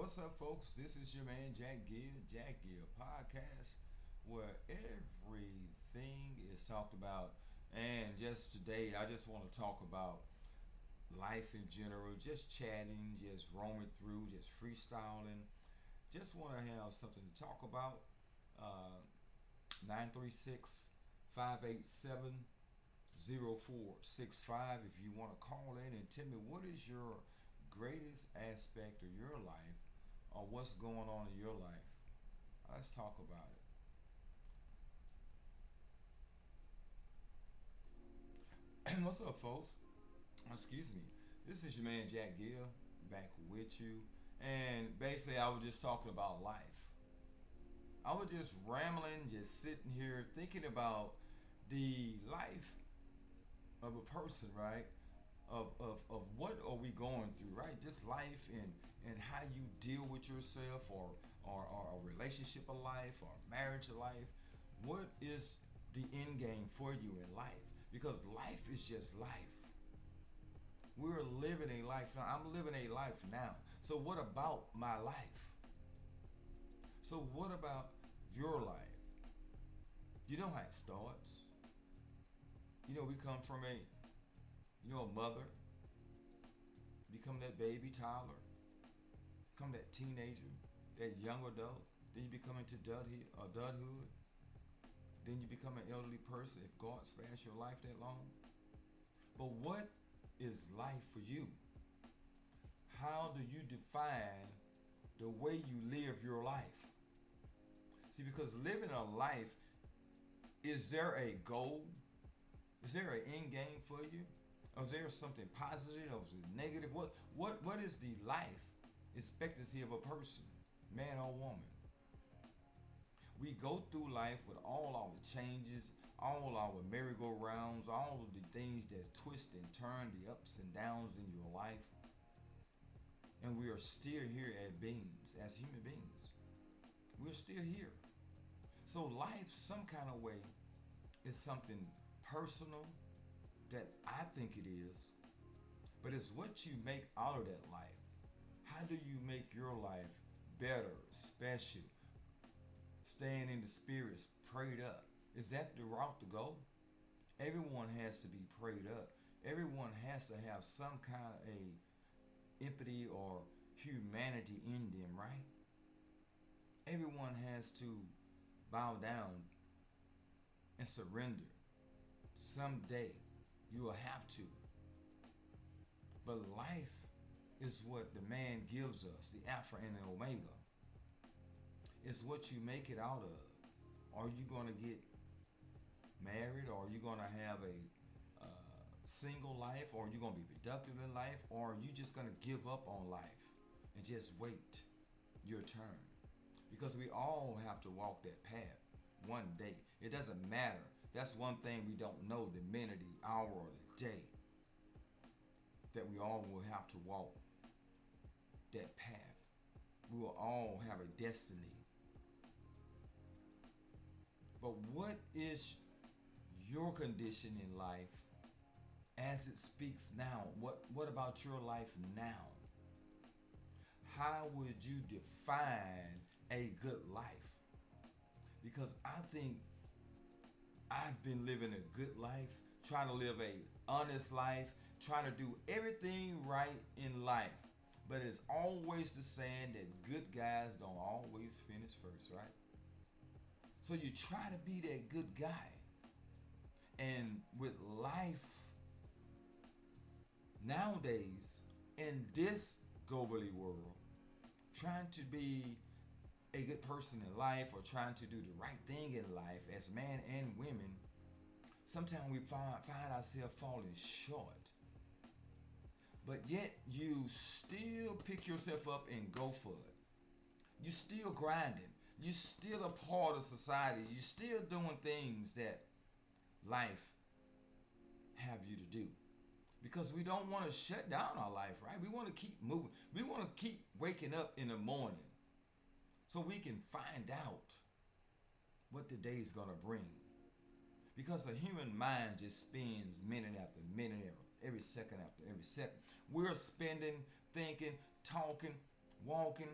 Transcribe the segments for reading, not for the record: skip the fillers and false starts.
What's up, folks? This is your man Jack Gill Podcast, where everything is talked about. And just today, I just want to talk about life in general, just chatting, just roaming through, just freestyling. Just want to have something to talk about. Uh, 936 If you want to call in and tell me what is your greatest aspect of your life or what's going on in your life, let's talk about it. What's up, folks? Excuse me. This is your man Jack Gill back with you. And basically, I was just talking about life. I was just rambling, just sitting here thinking about the life of a person, right? Of what are we going through, right? Just life and how you deal with yourself or a relationship of life or marriage of life. What is the end game for you in life? Because life is just life. We're living a life now. I'm living a life now. So what about my life? So what about your life? You know how it starts. We come from a mother, become that baby toddler, become that teenager, that young adult. Then you become into adulthood. Then you become an elderly person if God spares your life that long. But what is life for you? How do you define the way you live your life? See, because living a life, is there a goal? Is there an end game for you? Or is there something positive or is it negative? What is the life expectancy of a person, man or woman? We go through life with all our changes, all our merry-go-rounds, all of the things that twist and turn, the ups and downs in your life. And we are still here as human beings. We're still here. So life, some kind of way, is something personal that I think it is, but it's what you make out of that life. How do you make your life better, special, staying in the spirits, prayed up? Is that the route to go? Everyone has to be prayed up. Everyone has to have some kind of a empathy or humanity in them, right? Everyone has to bow down and surrender. Someday you will have to. But life is what the man gives us, the Alpha and the Omega. It's what you make it out of. Are you going to get married, or are you going to have a single life, or are you going to be productive in life, or are you just going to give up on life and just wait your turn? Because we all have to walk that path one day. It doesn't matter. That's one thing we don't know, the minute, the hour, or the day that we all will have to walk that path. We will all have a destiny. But what is your condition in life as it speaks now? What about your life now? How would you define a good life? Because I think I've been living a good life, trying to live a honest life, trying to do everything right in life. But it's always the saying that good guys don't always finish first, right? So you try to be that good guy. And with life nowadays, in this globally world, trying to be a good person in life or trying to do the right thing in life as man and women, sometimes we find ourselves falling short. But yet you still pick yourself up and go for it. You still grinding. You still a part of society. You still doing things that life have you to do. Because we don't want to shut down our life, right? We want to keep moving. We want to keep waking up in the morning so we can find out what the day's going to bring. Because the human mind just spins minute after minute, every second after every second. We're spending, thinking, talking, walking,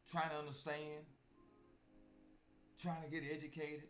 trying to understand, trying to get educated.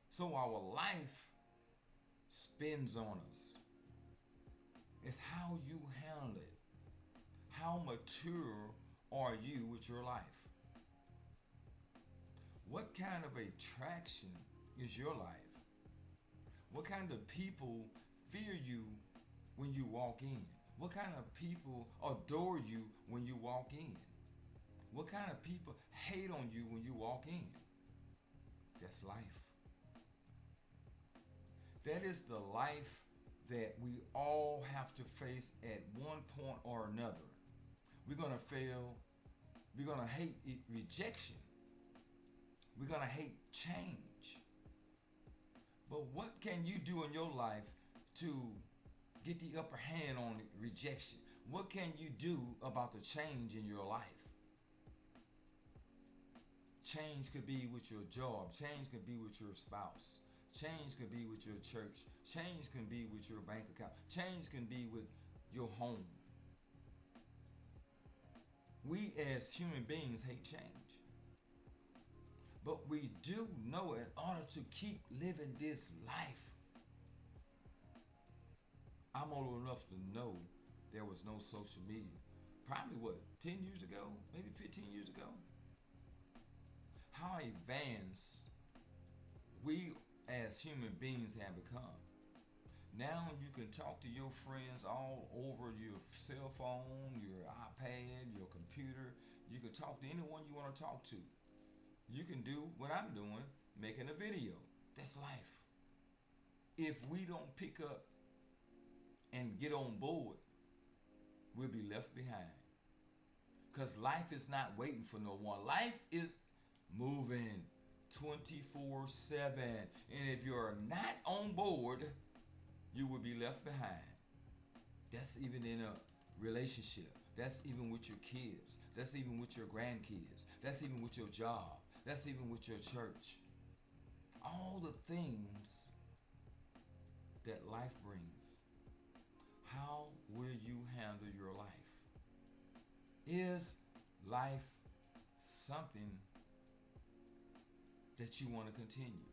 So our life spins on us. It's how you handle it. How mature are you with your life? What kind of attraction is your life? What kind of people fear you when you walk in? What kind of people adore you when you walk in? What kind of people hate on you when you walk in? That's life. That is the life that we all have to face at one point or another. We're going to fail. We're going to hate rejection. We're going to hate change. But what can you do in your life to get the upper hand on rejection? What can you do about the change in your life? Change could be with your job. Change could be with your spouse. Change can be with your church. Change can be with your bank account. Change can be with your home. We as human beings hate change. But we do know in order to keep living this life. I'm old enough to know there was no social media. Probably what, 10 years ago? Maybe 15 years ago? How advanced we as human beings have become. Now you can talk to your friends all over your cell phone, your iPad, your computer. You can talk to anyone you want to talk to. You can do what I'm doing, making a video. That's life. If we don't pick up and get on board, we'll be left behind. Because life is not waiting for no one. Life is moving 24/7. And if you're not on board, you will be left behind. That's even in a relationship. That's even with your kids. That's even with your grandkids. That's even with your job. That's even with your church. All the things that life brings. How will you handle your life? Is life something that you want to continue?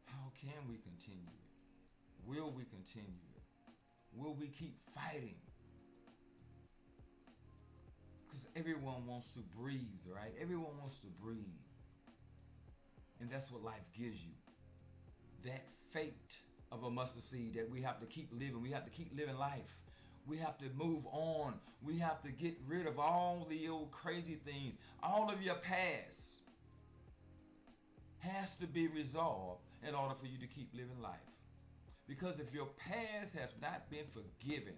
How can we continue it? Will we continue it? Will we keep fighting? Because everyone wants to breathe, right? Everyone wants to breathe. And that's what life gives you. That fate of a mustard seed that we have to keep living. We have to keep living life. We have to move on. We have to get rid of all the old crazy things. All of your past has to be resolved in order for you to keep living life. Because if your past has not been forgiven,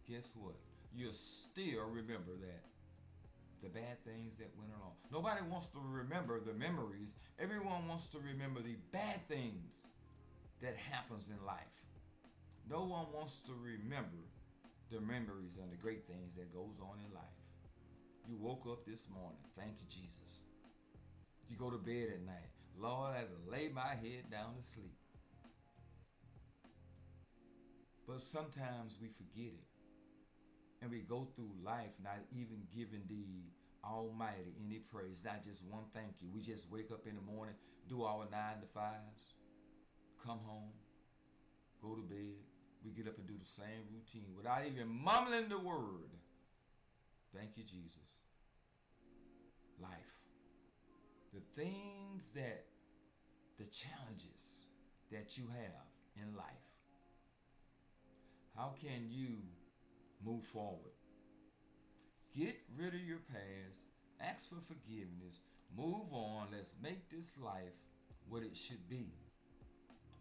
guess what? You'll still remember that. The bad things that went on. Nobody wants to remember the memories. Everyone wants to remember the bad things that happens in life. No one wants to remember the memories and the great things that goes on in life. You woke up this morning. Thank you, Jesus. You go to bed at night. Lord, as I lay my head down to sleep. But sometimes we forget it. And we go through life not even giving the Almighty any praise. Not just one thank you. We just wake up in the morning, do our 9 to 5s, come home, go to bed. We get up and do the same routine without even mumbling the word. Thank you, Jesus. Life. The things that, the challenges that you have in life. How can you move forward? Get rid of your past. Ask for forgiveness. Move on. Let's make this life what it should be.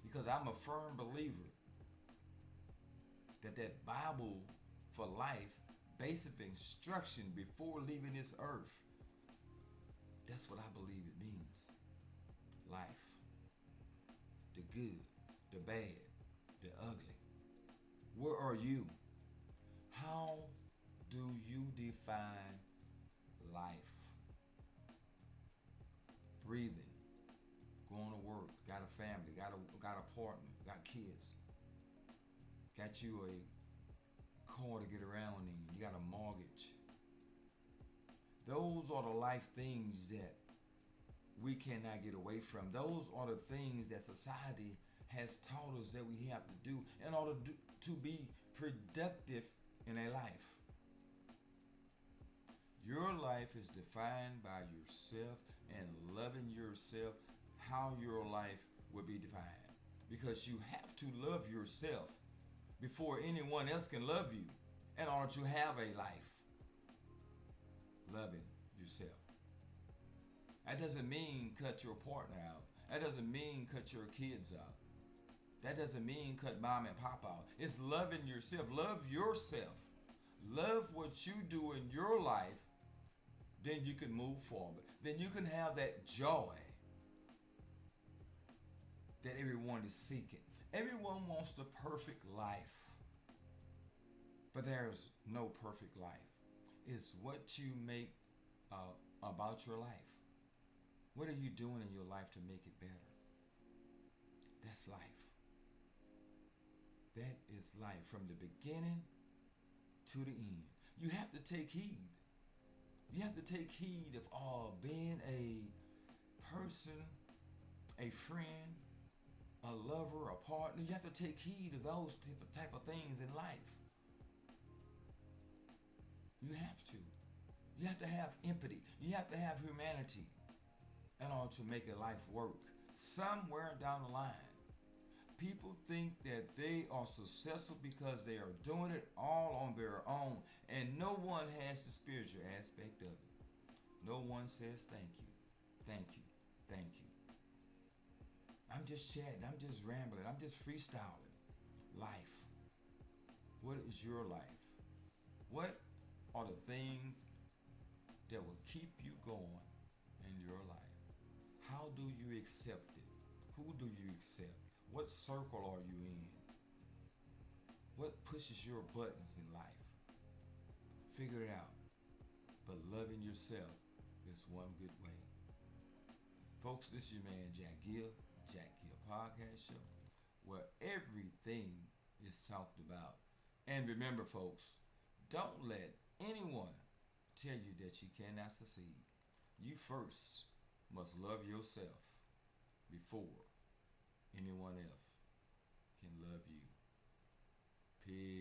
Because I'm a firm believer that Bible for life, basic instruction before leaving this earth, that's what I believe it means. Life. The good, the bad, the ugly. Where are you? How do you define life? Breathing, going to work, got a family, got a partner, got kids, got you a car to get around in, you got a mortgage, Those are the life things that we cannot get away from. Those are the things that society has taught us that we have to do in order to be productive in a life. Your life is defined by yourself, and loving yourself, how your life will be defined. Because you have to love yourself before anyone else can love you in order to have a life. Loving yourself. That doesn't mean cut your partner out. That doesn't mean cut your kids out. That doesn't mean cut mom and pop out. It's loving yourself. Love yourself. Love what you do in your life. Then you can move forward. Then you can have that joy that everyone is seeking. Everyone wants the perfect life. But there's no perfect life. It's what you make about your life. What are you doing in your life to make it better? That's life. That is life from the beginning to the end. You have to take heed. You have to take heed of being a person, a friend, a lover, a partner. You have to take heed of those type of things in life. You have to. You have to have empathy. You have to have humanity in order to make a life work. Somewhere down the line, people think that they are successful because they are doing it all on their own, and no one has the spiritual aspect of it. No one says thank you, thank you, thank you. I'm just chatting, I'm just rambling, I'm just freestyling. Life. What is your life? What are the things that will keep you going in your life? How do you accept it? Who do you accept? What circle are you in? What pushes your buttons in life? Figure it out. But loving yourself is one good way. Folks, this is your man Jack Gill Podcast Show, where everything is talked about. And remember, folks, don't let anyone tell you that you cannot succeed. You first must love yourself before anyone else can love you. Peace.